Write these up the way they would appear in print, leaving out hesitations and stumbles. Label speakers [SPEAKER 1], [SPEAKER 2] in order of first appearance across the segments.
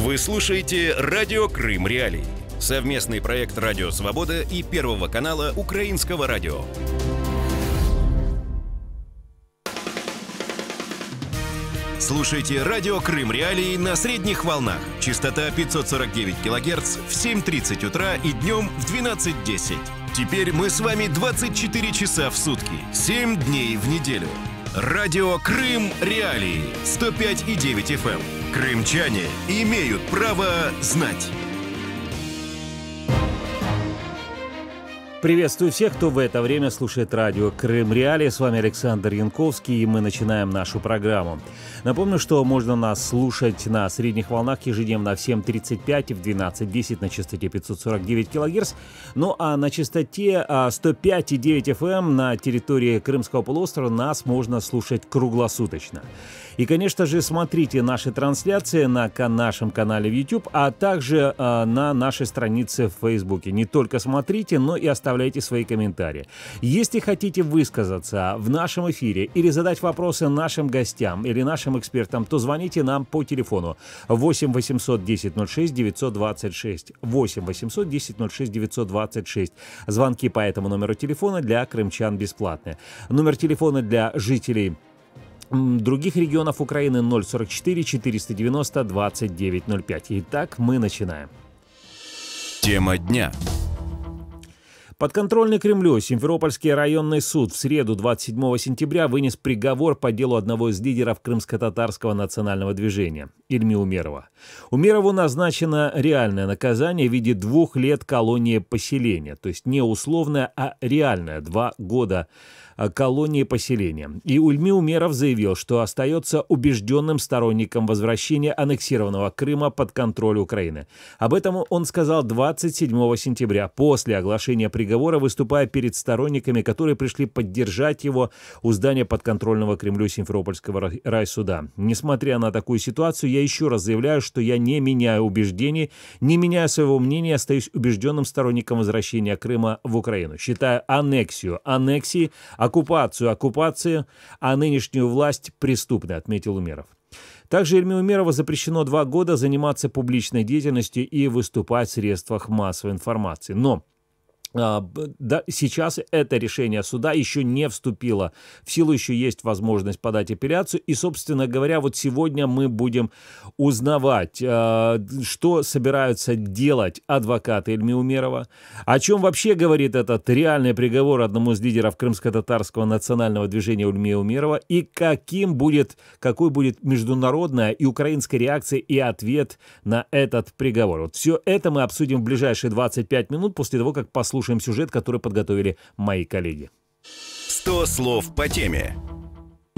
[SPEAKER 1] Вы слушаете «Радио Крым Реалии». Совместный проект «Радио Свобода» и Первого канала Украинского радио. Слушайте «Радио Крым Реалии» на средних волнах. Частота 549 кГц в 7:30 утра и днем в 12:10. Теперь мы с вами 24 часа в сутки, 7 дней в неделю. «Радио Крым Реалии» 105,9 FM. Крымчане имеют право знать.
[SPEAKER 2] Приветствую всех, кто в это время слушает радио Крым Реалии. С вами Александр Янковский, и мы начинаем нашу программу. Напомню, что можно нас слушать на средних волнах ежедневно в 7:35 и в 12:10 на частоте 549 кГц. Ну а на частоте 105,9 FM на территории Крымского полуострова нас можно слушать круглосуточно. И, конечно же, смотрите наши трансляции на нашем канале в YouTube, а также на нашей странице в Фейсбуке. Не только смотрите, но и оставляйте свои комментарии. Если хотите высказаться в нашем эфире или задать вопросы нашим гостям или нашим экспертам, то звоните нам по телефону 8 800 10 06 926. 8 800 10 06 926. Звонки по этому номеру телефона для крымчан бесплатные. Номер телефона для жителей других регионов Украины 044 490 2905. Итак, мы начинаем.
[SPEAKER 1] Тема дня.
[SPEAKER 2] Подконтрольный Кремлю Симферопольский районный суд в среду 27 сентября вынес приговор по делу одного из лидеров крымско-татарского национального движения Ильми Умерова. Умерову назначено реальное наказание в виде 2 лет колонии поселения, то есть не условное, а реальное 2 года колонии поселения. И Ильми Умеров заявил, что остается убежденным сторонником возвращения аннексированного Крыма под контроль Украины. Об этом он сказал 27 сентября, после оглашения приговора, выступая перед сторонниками, которые пришли поддержать его у здания подконтрольного Кремлю Симферопольского райсуда. Несмотря на такую ситуацию, я еще раз заявляю, что я не меняю убеждений, не меняю своего мнения, остаюсь убежденным сторонником возвращения Крыма в Украину. Считаю аннексию аннексией, оккупацию, а нынешнюю власть преступной, отметил Умеров. Также Ильми Умерову запрещено 2 года заниматься публичной деятельностью и выступать в средствах массовой информации. Но сейчас это решение суда еще не вступило в силу, еще есть возможность подать апелляцию. И, собственно говоря, вот сегодня мы будем узнавать, что собираются делать адвокаты Ильми Умерова, о чем вообще говорит этот реальный приговор одному из лидеров крымско-татарского национального движения Ильми Умерова, и какой будет международная и украинская реакция и ответ на этот приговор. Вот все это мы обсудим в ближайшие 25 минут после того, как послушаем сюжет, который подготовили мои коллеги.
[SPEAKER 1] 100 слов по теме.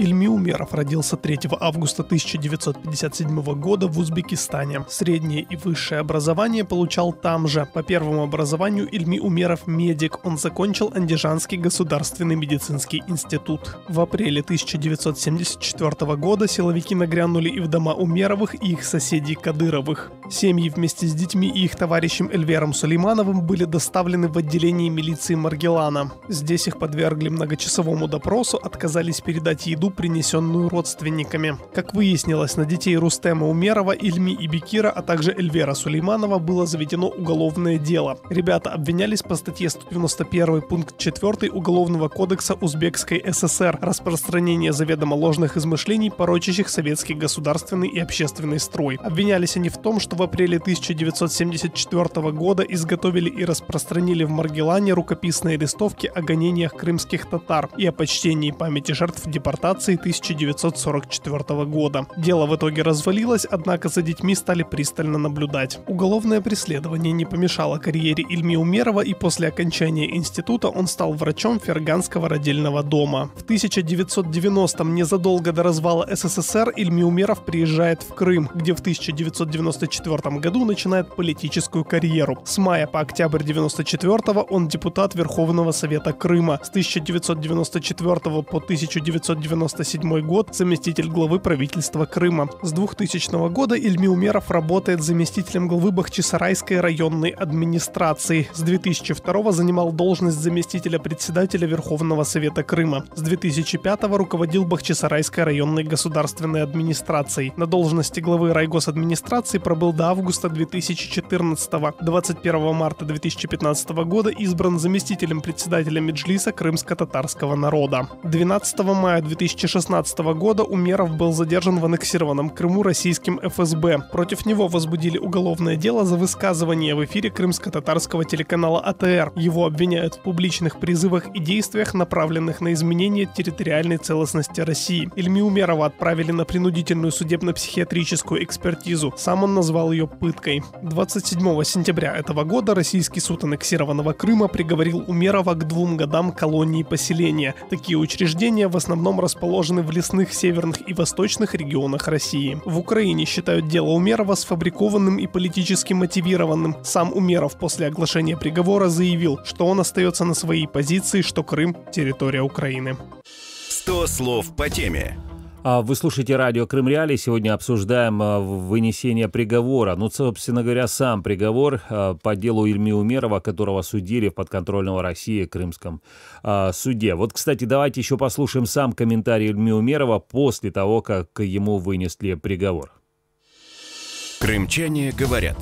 [SPEAKER 3] Ильми Умеров родился 3 августа 1957 года в Узбекистане. Среднее и высшее образование получал там же. По первому образованию Ильми Умеров медик. Он закончил Андижанский государственный медицинский институт. В апреле 1974 года силовики нагрянули и в дома Умеровых, и их соседей Кадыровых. Семьи вместе с детьми и их товарищем Эльвером Сулеймановым были доставлены в отделение милиции Маргелана. Здесь их подвергли многочасовому допросу, отказались передать еду, принесенную родственниками. Как выяснилось, на детей Рустема Умерова, Ильми и Бекира, а также Эльвера Сулейманова было заведено уголовное дело. Ребята обвинялись по статье 191 пункт 4 Уголовного кодекса Узбекской ССР «Распространение заведомо ложных измышлений, порочащих советский государственный и общественный строй». Обвинялись они в том, что в апреле 1974 года изготовили и распространили в Маргелане рукописные листовки о гонениях крымских татар и о почтении памяти жертв депортации 1944 года. Дело в итоге развалилось, однако за детьми стали пристально наблюдать. Уголовное преследование не помешало карьере Ильми Умерова, и после окончания института он стал врачом Ферганского родильного дома. В 1990-м, незадолго до развала СССР, Ильми Умеров приезжает в Крым, где в 1994 году начинает политическую карьеру. С мая по октябрь 1994 он депутат Верховного Совета Крыма. С 1994 по 1997 год заместитель главы правительства Крыма. С 2000 года Ильми Умеров работает заместителем главы Бахчисарайской районной администрации. С 2002 занимал должность заместителя председателя Верховного Совета Крыма. С 2005 руководил Бахчисарайской районной государственной администрацией. На должности главы райгосадминистрации пробыл до августа 2014. 21 марта 2015 года избран заместителем председателя Меджлиса крымско-татарского народа. 12 мая 2016 года Умеров был задержан в аннексированном Крыму российским ФСБ. Против него возбудили уголовное дело за высказывание в эфире крымско-татарского телеканала АТР. Его обвиняют в публичных призывах и действиях, направленных на изменение территориальной целостности России. Ильми Умерова отправили на принудительную судебно-психиатрическую экспертизу. Сам он назвал ее пыткой. 27 сентября этого года российский суд аннексированного Крыма приговорил Умерова к 2 годам колонии поселения. Такие учреждения в основном расположены в лесных северных и восточных регионах России. В Украине считают дело Умерова сфабрикованным и политически мотивированным. Сам Умеров после оглашения приговора заявил, что он остается на своей позиции, что Крым – территория Украины.
[SPEAKER 1] 100 слов по теме.
[SPEAKER 2] Вы слушаете радио Крым Реалии. Сегодня обсуждаем вынесение приговора. Собственно говоря, сам приговор по делу Ильми Умерова, которого судили в подконтрольного России Крымском суде. Вот, кстати, давайте еще послушаем сам комментарий Ильми Умерова после того, как ему вынесли приговор.
[SPEAKER 1] Крымчане говорят.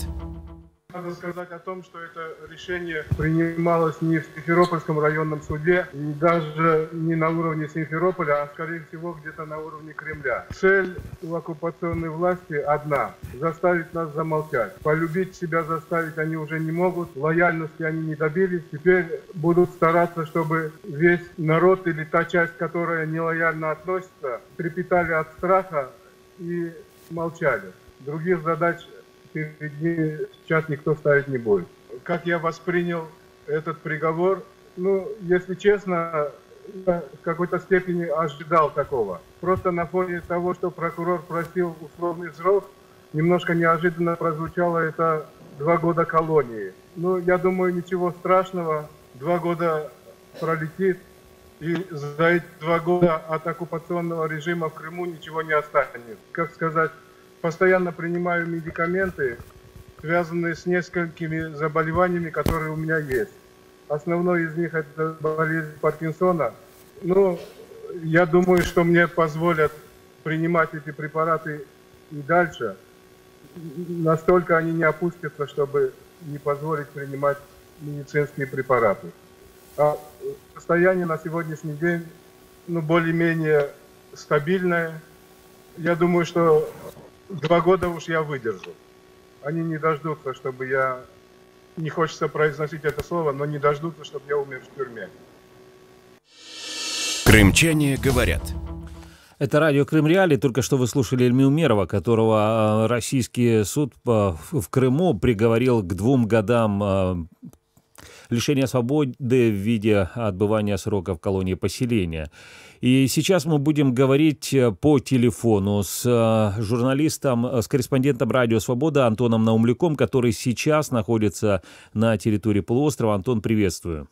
[SPEAKER 4] Надо сказать о том, что это решение принималось не в Симферопольском районном суде, и даже не на уровне Симферополя, а скорее всего где-то на уровне Кремля. Цель у оккупационной власти одна – заставить нас замолчать. Полюбить себя заставить они уже не могут, лояльности они не добились. Теперь будут стараться, чтобы весь народ или та часть, которая нелояльно относится, трепетали от страха и молчали. Других задач перед ними сейчас никто ставить не будет. Как я воспринял этот приговор? Если честно, я в какой-то степени ожидал такого. Просто на фоне того, что прокурор просил условный срок, немножко неожиданно прозвучало это 2 года колонии. Я думаю, ничего страшного. 2 года пролетит, и за эти 2 года от оккупационного режима в Крыму ничего не останется. Как сказать, постоянно принимаю медикаменты, связанные с несколькими заболеваниями, которые у меня есть. Основной из них – это болезнь Паркинсона. Я думаю, что мне позволят принимать эти препараты и дальше. Настолько они не опустятся, чтобы не позволить принимать медицинские препараты. А состояние на сегодняшний день более-менее стабильное. Я думаю, что 2 года уж я выдержу. Они не дождутся, чтобы я... Не хочется произносить это слово, но не дождутся, чтобы я умер в тюрьме.
[SPEAKER 1] Крымчане говорят.
[SPEAKER 2] Это радио Крым Реалии. Только что вы слушали Ильми Умерова, которого российский суд в Крыму приговорил к 2 годам лишения свободы в виде отбывания срока в колонии поселения. И сейчас мы будем говорить по телефону с журналистом, с корреспондентом «Радио Свобода» Антоном Наумляком, который сейчас находится на территории полуострова. Антон, приветствую.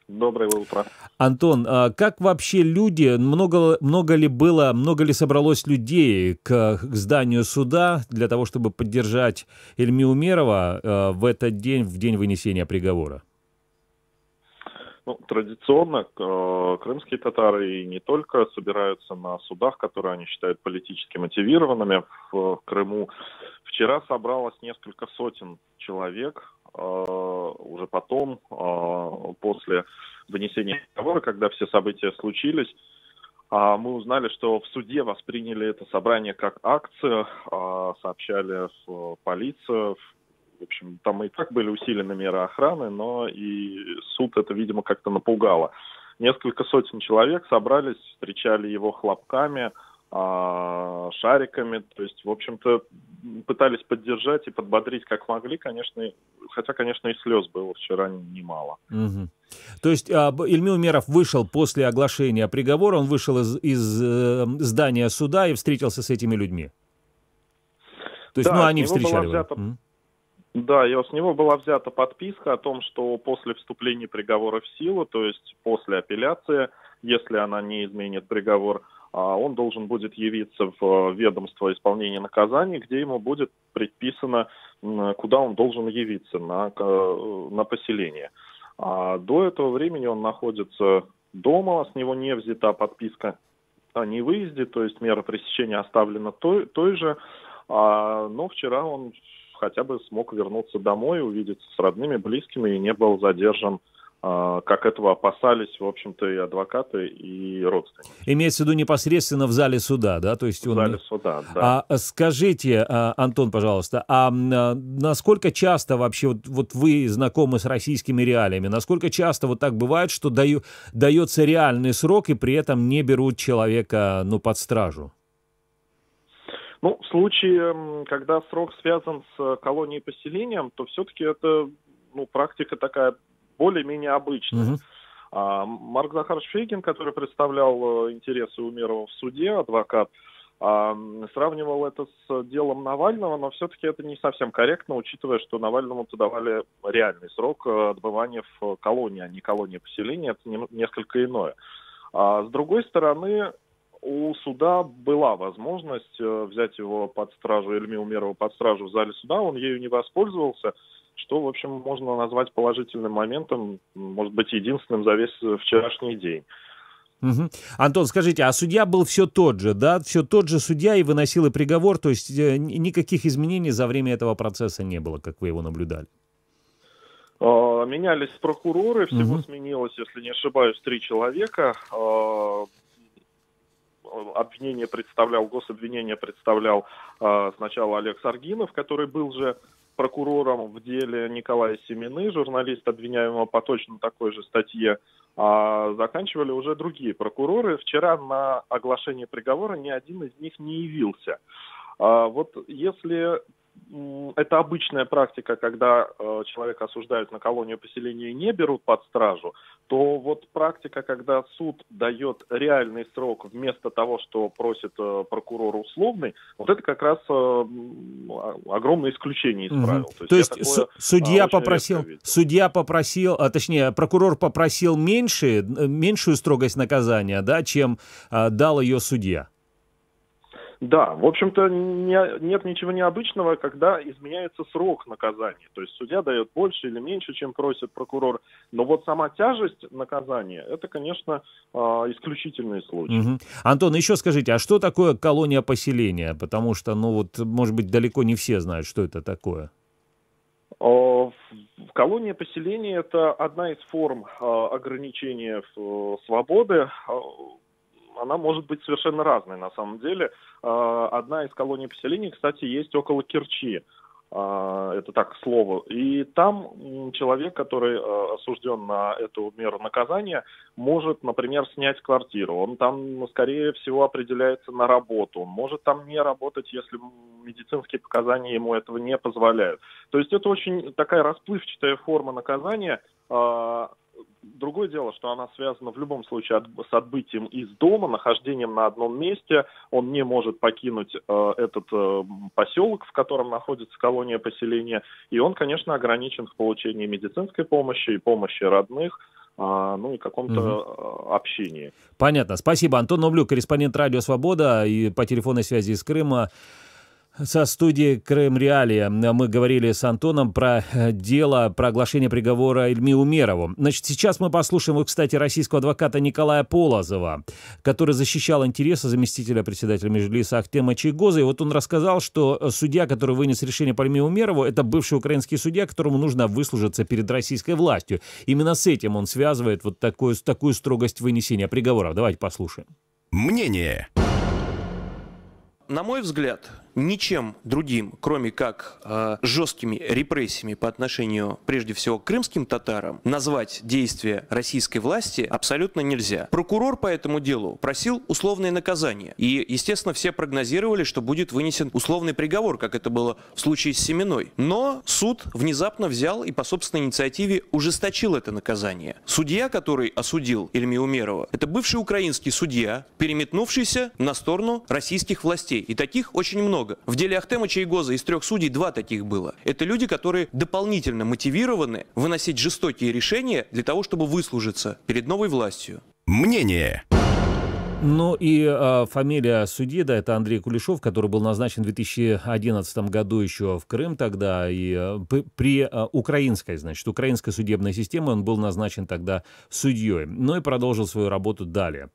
[SPEAKER 5] Доброе утро.
[SPEAKER 2] Антон, как вообще люди, много ли собралось людей к зданию суда для того, чтобы поддержать Ильми Умерова в этот день, в день вынесения приговора?
[SPEAKER 5] Традиционно крымские татары и не только собираются на судах, которые они считают политически мотивированными в Крыму. Вчера собралось несколько сотен человек. Уже потом, после вынесения приговора, когда все события случились, мы узнали, что в суде восприняли это собрание как акцию, сообщали в полицию. В общем, там и так были усилены меры охраны, но и суд это, видимо, как-то напугало. Несколько сотен человек собрались, встречали его хлопками, шариками, то есть, в общем-то, пытались поддержать и подбодрить как могли, конечно, хотя, конечно, и слез было вчера немало.
[SPEAKER 2] Угу. То есть Ильми Умеров вышел после оглашения приговора, он вышел из здания суда и встретился с этими людьми? То есть,
[SPEAKER 5] да,
[SPEAKER 2] они встречали его?
[SPEAKER 5] Да, с него была взята подписка о том, что после вступления приговора в силу, то есть после апелляции, если она не изменит приговор, он должен будет явиться в ведомство исполнения наказаний, где ему будет предписано, куда он должен явиться, на поселение. А до этого времени он находится дома, с него не взята подписка о невыезде, то есть мера пресечения оставлена той же. Но вчера он хотя бы смог вернуться домой, увидеться с родными, близкими и не был задержан, как этого опасались, в общем-то, и адвокаты, и родственники.
[SPEAKER 2] Имеется в виду непосредственно в зале суда, да? То есть
[SPEAKER 5] в зале суда, да.
[SPEAKER 2] Скажите, Антон, пожалуйста, насколько часто вообще, вот вы знакомы с российскими реалиями, насколько часто вот так бывает, что дается реальный срок и при этом не берут человека, под стражу?
[SPEAKER 5] Ну, в случае, когда срок связан с колонией поселением, то все-таки это, практика такая более-менее обычная. Марк Захарович Фейгин, который представлял интересы Умерова в суде, адвокат, сравнивал это с делом Навального, но все-таки это не совсем корректно, учитывая, что Навальному-то давали реальный срок отбывания в колонии, а не колонии поселения, это несколько иное. С другой стороны, у суда была возможность взять его под стражу, Ильми Умерова под стражу в зале суда, он ею не воспользовался, что, в общем, можно назвать положительным моментом, может быть, единственным за весь вчерашний день.
[SPEAKER 2] Угу. Антон, скажите, а судья был все тот же, да? Все тот же судья и выносил и приговор, то есть никаких изменений за время этого процесса не было, как вы его наблюдали?
[SPEAKER 5] Менялись прокуроры, всего сменилось, если не ошибаюсь, 3 человека. Гособвинение представлял сначала Олег Саргинов, который был же прокурором в деле Николая Семины, журналист, обвиняемого по точно такой же статье, а заканчивали уже другие прокуроры. Вчера на оглашение приговора ни один из них не явился. Вот если это обычная практика, когда человека осуждают на колонию поселения и не берут под стражу, то вот практика, когда суд дает реальный срок вместо того, что просит прокурор условный, вот это как раз огромное исключение из правил.
[SPEAKER 2] То есть прокурор попросил меньшую строгость наказания, да, чем дал ее судья.
[SPEAKER 5] Да, в общем-то, нет ничего необычного, когда изменяется срок наказания. То есть судья дает больше или меньше, чем просит прокурор. Но вот сама тяжесть наказания, это, конечно, исключительный случай.
[SPEAKER 2] Антон, еще скажите, а что такое колония поселения? Потому что, может быть, далеко не все знают, что это такое.
[SPEAKER 5] Колония поселения – это одна из форм ограничения свободы. Она может быть совершенно разной на самом деле. Одна из колоний поселений, кстати, есть около Керчи. Это так, к слову. И там человек, который осужден на эту меру наказания, может, например, снять квартиру. Он там, скорее всего, определяется на работу. Он может там не работать, если медицинские показания ему этого не позволяют. То есть это очень такая расплывчатая форма наказания. Другое дело, что она связана в любом случае с отбытием из дома, нахождением на одном месте. Он не может покинуть этот поселок, в котором находится колония поселения. И он, конечно, ограничен в получении медицинской помощи и помощи родных, и каком-то общении.
[SPEAKER 2] Понятно. Спасибо. Антон Ноблюк, корреспондент «Радио Свобода» и по телефонной связи из Крыма. Со студии «Крым Реалии» мы говорили с Антоном про дело, про оглашение приговора Ильми Умерову. Значит, сейчас мы послушаем, кстати, российского адвоката Николая Полозова, который защищал интересы заместителя председателя Меджлиса Ахтема Чийгоза. И вот он рассказал, что судья, который вынес решение по Ильми Умерову, это бывший украинский судья, которому нужно выслужиться перед российской властью. Именно с этим он связывает вот такую строгость вынесения приговоров. Давайте послушаем.
[SPEAKER 1] Мнение.
[SPEAKER 6] На мой взгляд, ничем другим, кроме как жесткими репрессиями по отношению, прежде всего, к крымским татарам, назвать действия российской власти абсолютно нельзя. Прокурор по этому делу просил условное наказание. И, естественно, все прогнозировали, что будет вынесен условный приговор, как это было в случае с Семиной. Но суд внезапно взял и по собственной инициативе ужесточил это наказание. Судья, который осудил Ильми Умерова, это бывший украинский судья, переметнувшийся на сторону российских властей. И таких очень много. В деле Ахтема Чийгоза из 3 судей 2 таких было. Это люди, которые дополнительно мотивированы выносить жестокие решения для того, чтобы выслужиться перед новой властью.
[SPEAKER 1] Мнение.
[SPEAKER 2] Ну и фамилия судьи, да, это Андрей Кулешов, который был назначен в 2011 году еще в Крым тогда, и при украинской, значит, украинской судебной системе он был назначен тогда судьей, ну и продолжил свою работу далее.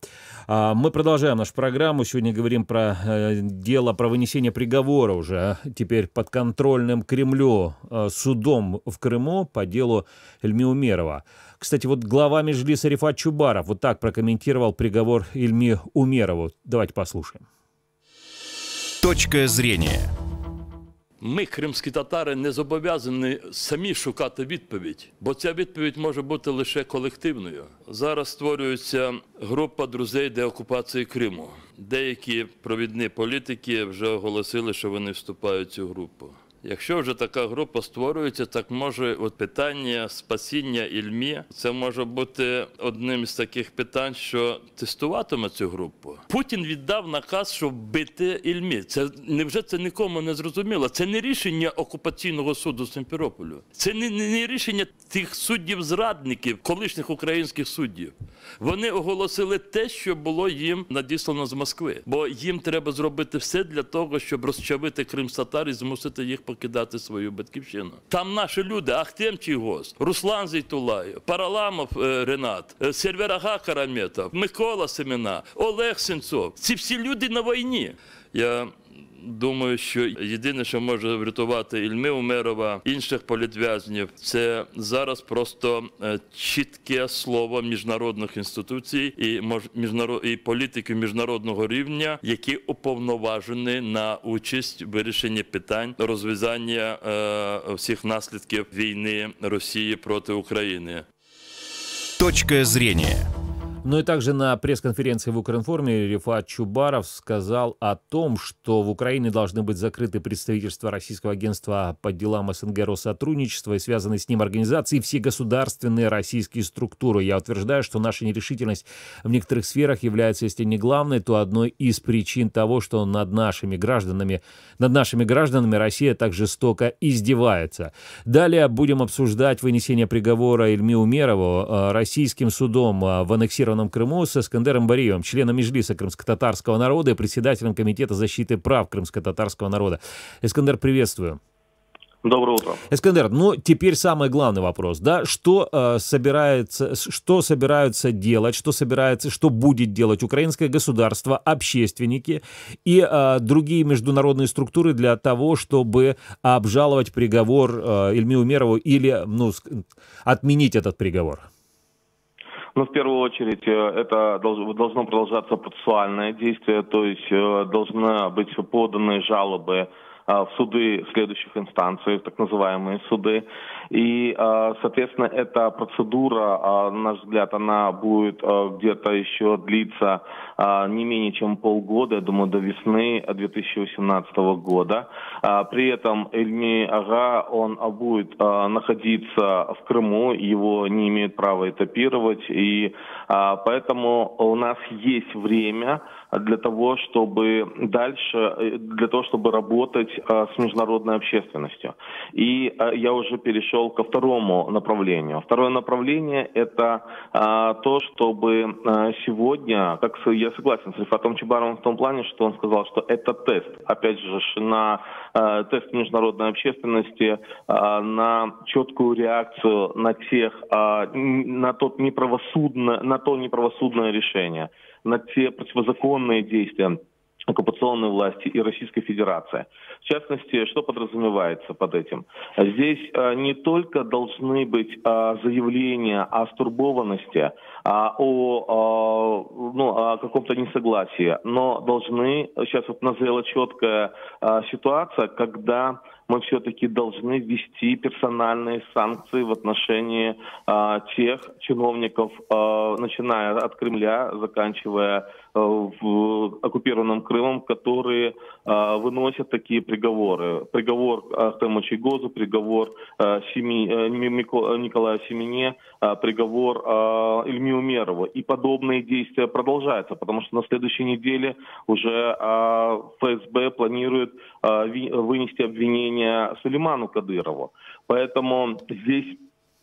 [SPEAKER 2] Мы продолжаем нашу программу, сегодня говорим про дело, про вынесение приговора уже теперь подконтрольным Кремлю судом в Крыму по делу Ильми Умерова. Кстати, вот глава Меджлиса Рифат Чубаров вот так прокомментировал приговор Ильми Умерову. Давайте послушаем.
[SPEAKER 1] Точка зрения.
[SPEAKER 7] Ми, кримські татари, не зобов'язані самі шукати відповідь, бо ця відповідь може бути лише колективною. Зараз створюється група друзей деокупації Криму. Деякі провідні політики вже оголосили, що вони вступають в цю групу. Якщо вже така група створюється, так може от питання спасіння Ільмі, це може бути одним із таких питань, що тестуватиме цю групу. Путін віддав наказ, щоб бити Ільмі. Невже це нікому не зрозуміло? Це не рішення окупаційного суду Сімферополю. Це не рішення тих суддів-зрадників, колишніх українських суддів. Вони оголосили те, що було їм надіслано з Москви. Бо їм треба зробити все для того, щоб розчавити кримськотатар і змусити їх покидати свою батьківщину. Там наші люди: Ахтем Чийгоз, Руслан Зейтулаєв, Параламов Ренат, Серверага Караметов, Микола Семена, Олег Сенцов. Ці всі люди на війні. Я думаю, що єдине, що може врятувати Ільми Умерова, інших політв'язнів, це зараз просто чітке слово міжнародних інституцій і політиків міжнародного рівня, які уповноважені на участь в вирішенні питань розв'язання всіх наслідків війни Росії проти України.
[SPEAKER 1] Точка зрения.
[SPEAKER 2] Ну и также на пресс-конференции в Укринформе Рифат Чубаров сказал о том, что в Украине должны быть закрыты представительства Российского агентства по делам СНГ Россотрудничества и связанные с ним организации и все государственные российские структуры. Я утверждаю, что наша нерешительность в некоторых сферах является, если не главной, то одной из причин того, что над нашими гражданами Россия так жестоко издевается. Далее будем обсуждать вынесение приговора Ильми Умерову российским судом в аннексированном Крыму с Эскандером Бариевым, членом Меджлиса крымско-татарского народа и председателем Комитета защиты прав крымско-татарского народа. Эскандер, приветствую.
[SPEAKER 5] Доброе утро.
[SPEAKER 2] Эскандер, ну теперь самый главный вопрос, да, что собираются делать, что будет делать украинское государство, общественники и другие международные структуры для того, чтобы обжаловать приговор Ильми Умерову или отменить этот приговор?
[SPEAKER 8] Ну, в первую очередь, это должно продолжаться процессуальное действие, то есть должны быть поданы жалобы в суды следующих инстанций, так называемые суды. И, соответственно, эта процедура, на наш взгляд, она будет где-то еще длиться не менее чем полгода, я думаю, до весны 2018 года. При этом Ильми Ага, он будет находиться в Крыму, его не имеют права этапировать, и поэтому у нас есть время для того, чтобы работать с международной общественностью. И я уже перешел ко второму направлению. Второе направление – это то, чтобы сегодня, как я согласен с Рифатом Чубаровым в том плане, что он сказал, что это тест, опять же, на тест международной общественности, на четкую реакцию на то неправосудное решение, на те противозаконные действия оккупационной власти и Российской Федерации. В частности, что подразумевается под этим? Здесь не только должны быть заявления о стурбованности, о каком-то несогласии, но сейчас назрела четкая ситуация, когда мы все-таки должны ввести персональные санкции в отношении тех чиновников, начиная от Кремля, заканчивая оккупированным Крымом, которые выносят такие приговоры. Приговор Ахтему Чийгозу, приговор Николаю Семене, приговор Ильми Умерову. И подобные действия продолжаются, потому что на следующей неделе уже ФСБ планирует вынести обвинение Сулейману Кадырову. Поэтому здесь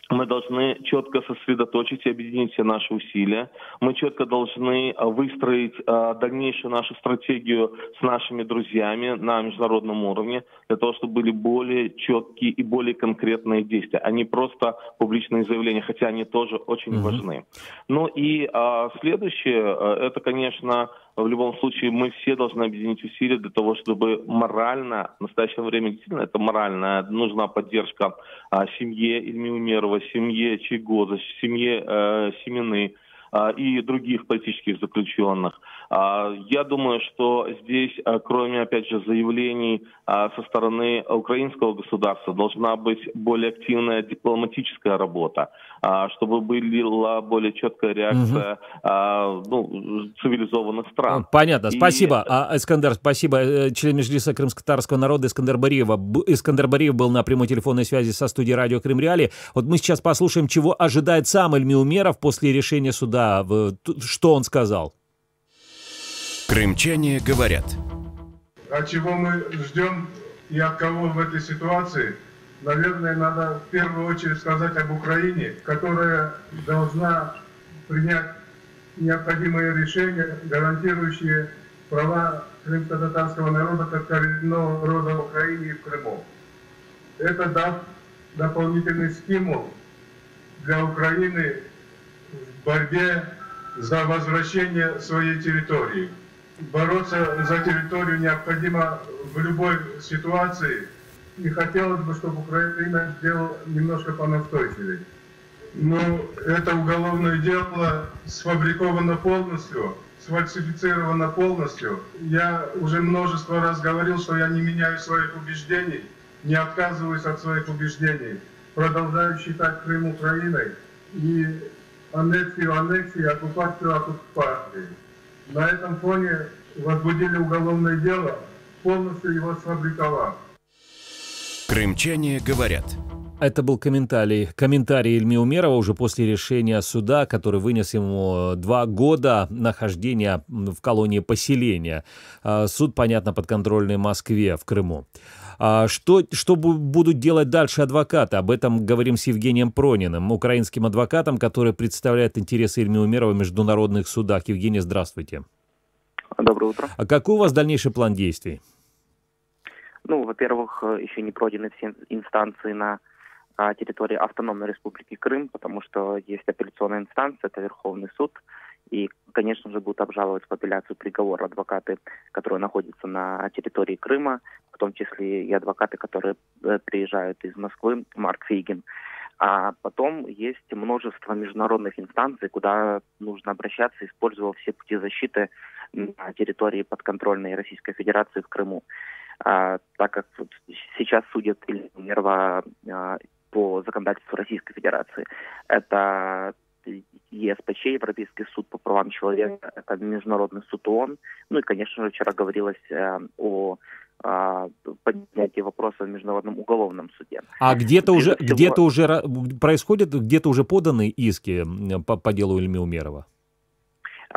[SPEAKER 8] Мы должны четко сосредоточить и объединить все наши усилия. Мы четко должны выстроить дальнейшую нашу стратегию с нашими друзьями на международном уровне, для того, чтобы были более четкие и более конкретные действия, а не просто публичные заявления, хотя они тоже очень важны. Ну и следующее, это, конечно, в любом случае мы все должны объединить усилия для того, чтобы морально, в настоящее время действительно это морально, нужна поддержка семье Ильми Умерова, семье Чайгоза, семье Семены и других политических заключенных. Я думаю, что здесь, кроме, опять же, заявлений со стороны украинского государства, должна быть более активная дипломатическая работа, чтобы была более четкая реакция цивилизованных стран.
[SPEAKER 2] Понятно. Спасибо, Искандер, спасибо. Член Меджлиса крымско-татарского народа Искандер Бариев. Искандер Бариев был на прямой телефонной связи со студией радио Крым Реалии. Вот мы сейчас послушаем, чего ожидает сам Ильми Умеров после решения суда. Что он сказал?
[SPEAKER 1] Крымчане говорят.
[SPEAKER 4] А чего мы ждем и от кого в этой ситуации? Наверное, надо в первую очередь сказать об Украине, которая должна принять необходимые решения, гарантирующие права крымско-татарского народа как коренного народа в Украине и в Крыму. Это даст дополнительный стимул для Украины в борьбе за возвращение своей территории. Бороться за территорию необходимо в любой ситуации. И хотелось бы, чтобы Украина сделала немножко понастойчивее. Но это уголовное дело сфабриковано полностью, сфальсифицировано полностью. Я уже множество раз говорил, что я не меняю своих убеждений, не отказываюсь от своих убеждений. Продолжаю считать Крым Украиной и аннексию аннексии, оккупацию оккупации. На этом фоне возбудили уголовное дело, полностью его сфабриковав.
[SPEAKER 1] Крымчане говорят.
[SPEAKER 2] Это был комментарий Ильми Умерова уже после решения суда, который вынес ему 2 года нахождения в колонии поселения. Суд, понятно, подконтрольный Москве в Крыму. Что будут делать дальше адвокаты? Об этом говорим с Евгением Прониным, украинским адвокатом, который представляет интересы Ильми Умерова в международных судах. Евгений, здравствуйте.
[SPEAKER 9] Доброе утро.
[SPEAKER 2] А какой у вас дальнейший план действий?
[SPEAKER 9] Ну, во-первых, еще не пройдены все инстанции на территории Автономной Республики Крым, потому что есть апелляционная инстанция, это Верховный суд. И, конечно же, будут обжаловать в апелляцию приговор адвокаты, которые находятся на территории Крыма, в том числе и адвокаты, которые приезжают из Москвы, Марк Фейгин. А потом есть множество международных инстанций, куда нужно обращаться, используя все пути защиты на территории подконтрольной Российской Федерации в Крыму. Так как сейчас судят Ильми Умерова по законодательству Российской Федерации. Это ЕСПЧ, Европейский суд по правам человека, это Международный суд ООН. Ну и, конечно же, вчера говорилось о поднятии вопроса в Международном уголовном суде.
[SPEAKER 2] А где-то уже происходит, где-то уже поданы иски по делу Ильми Умерова?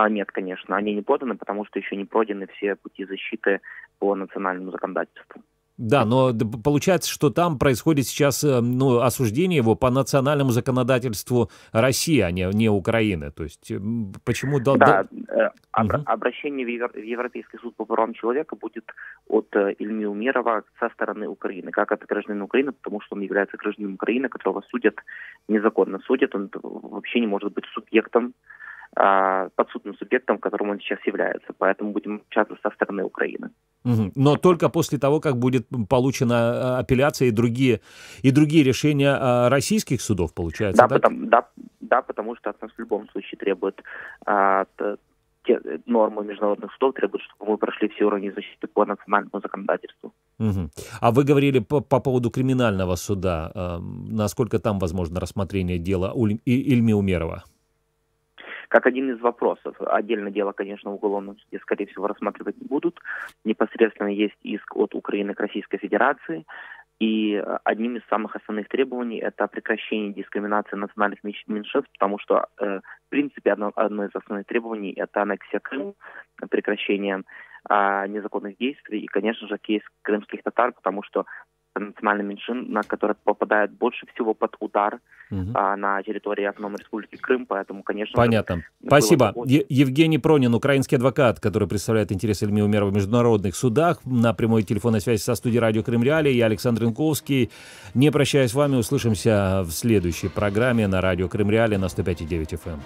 [SPEAKER 9] Нет, конечно, они не поданы, потому что еще не пройдены все пути защиты по национальному законодательству.
[SPEAKER 2] Да, но получается, что там происходит сейчас осуждение его по национальному законодательству России, а не Украины. То есть почему...
[SPEAKER 9] Обращение в Европейский суд по правам человека будет от Ильми Умерова со стороны Украины. Как это гражданин Украины, потому что он является гражданином Украины, которого судят, незаконно судят. Он вообще не может быть субъектом, подсудным субъектом, которым он сейчас является. Поэтому будем общаться со стороны Украины.
[SPEAKER 2] Но только после того, как будет получена апелляция и другие решения российских судов, получается,
[SPEAKER 9] да? Потому что от нас в любом случае требуют те нормы международных судов, требуют, чтобы мы прошли все уровни защиты по национальному законодательству.
[SPEAKER 2] А вы говорили по поводу криминального суда. Насколько там возможно рассмотрение дела Ильми Умерова?
[SPEAKER 9] Как один из вопросов. Отдельное дело, конечно, в уголовном суде, скорее всего, рассматривать не будут. Непосредственно есть иск от Украины к Российской Федерации. И одним из самых основных требований – это прекращение дискриминации национальных меньшинств, потому что, в принципе, одно из основных требований – это аннексия Крыма, прекращение незаконных действий и, конечно же, кейс крымских татар, потому что национальных меньшин, которые попадают больше всего под удар на территории Автономной Республики Крым, поэтому, конечно...
[SPEAKER 2] Понятно. Спасибо. Евгений Пронин, украинский адвокат, который представляет интересы Ильмы Умерова в международных судах. На прямой телефонной связи со студией радио Крым Реалии. Я Александр Янковский. Не прощаюсь с вами, услышимся в следующей программе на радио Крым Реалии на 105,9 FM.